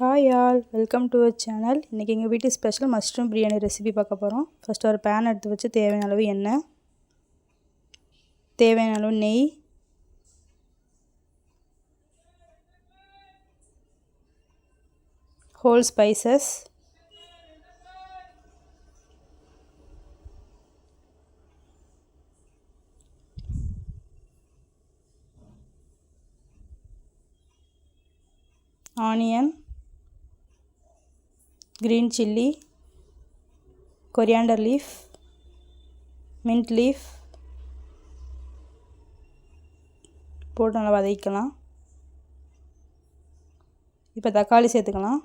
Hi all, welcome to our channel. இன்றைக்கி எங்கள் வீட்டு ஸ்பெஷல் மஷ்ரூம் பிரியாணி ரெசிபி பார்க்க போகிறோம். ஃபஸ்ட்டு ஒரு பேன் எடுத்து வச்சு தேவையான அளவு எண்ணெய், தேவையான அளவு நெய், whole spices, onion, green chilli, coriander leaf, mint leaf போட்டு நல்லா வதக்கிக்கலாம். இப்போ தக்காளி சேர்த்துக்கலாம்.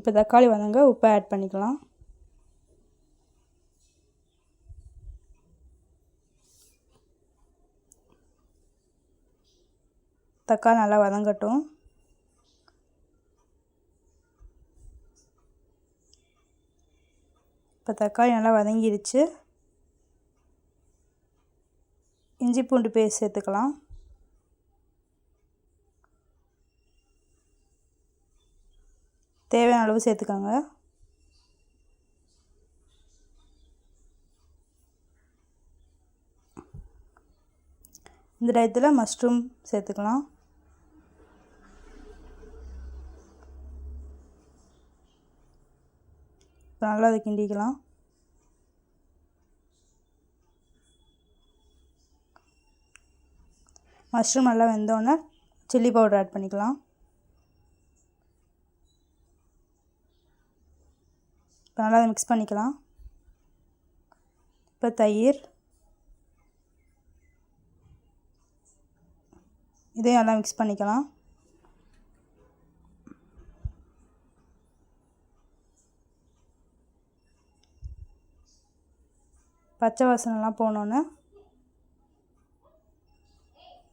இப்போ தக்காளி வதங்க உப்பை ஆட் பண்ணிக்கலாம். தக்காளி நல்லா வதங்கட்டும். இப்போ தக்காளி நல்லா வதங்கிருச்சு. இஞ்சி பூண்டு பேஸ்ட் சேர்த்துக்கலாம். தேவையான அளவு சேர்த்துக்கோங்க. இந்த டயத்தில் மஷ்ரூம் சேர்த்துக்கலாம். இப்போ நல்லா அதை கிண்டிக்கலாம். மஷ்ரூம் நல்லா வெந்தோடனே சில்லி பவுடர் ஆட் பண்ணிக்கலாம். இப்போ நல்லா அதை மிக்ஸ் பண்ணிக்கலாம். இப்போ தயிர், இதையும் நல்லா மிக்ஸ் பண்ணிக்கலாம். பச்சை வாசனைலாம் போனோன்னே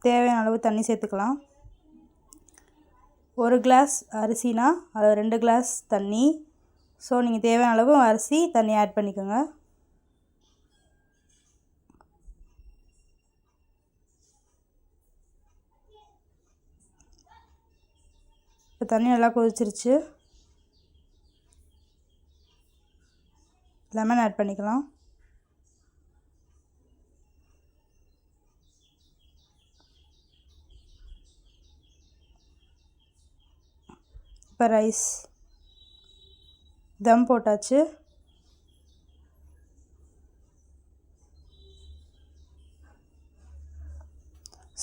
தேவையான அளவு தண்ணி சேர்த்துக்கலாம். ஒரு கிளாஸ் அரிசினா அதில் 2 கிளாஸ் தண்ணி. ஸோ நீங்கள் தேவையான அளவு அரிசி தண்ணி ஆட் பண்ணிக்கோங்க. இப்போ தண்ணி நல்லா கொதிச்சிருச்சு. லெமன் ஆட் பண்ணிக்கலாம். இப்போ ரைஸ் தம் போட்டாச்சு.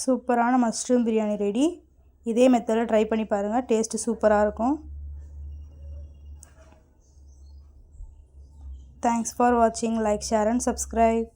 சூப்பரான மஷ்ரூம் பிரியாணி ரெடி. இதே மெத்தடில் ட்ரை பண்ணி பாருங்கள். டேஸ்ட்டு சூப்பராக இருக்கும். தேங்க்ஸ் ஃபார் வாட்சிங். Like, share and subscribe.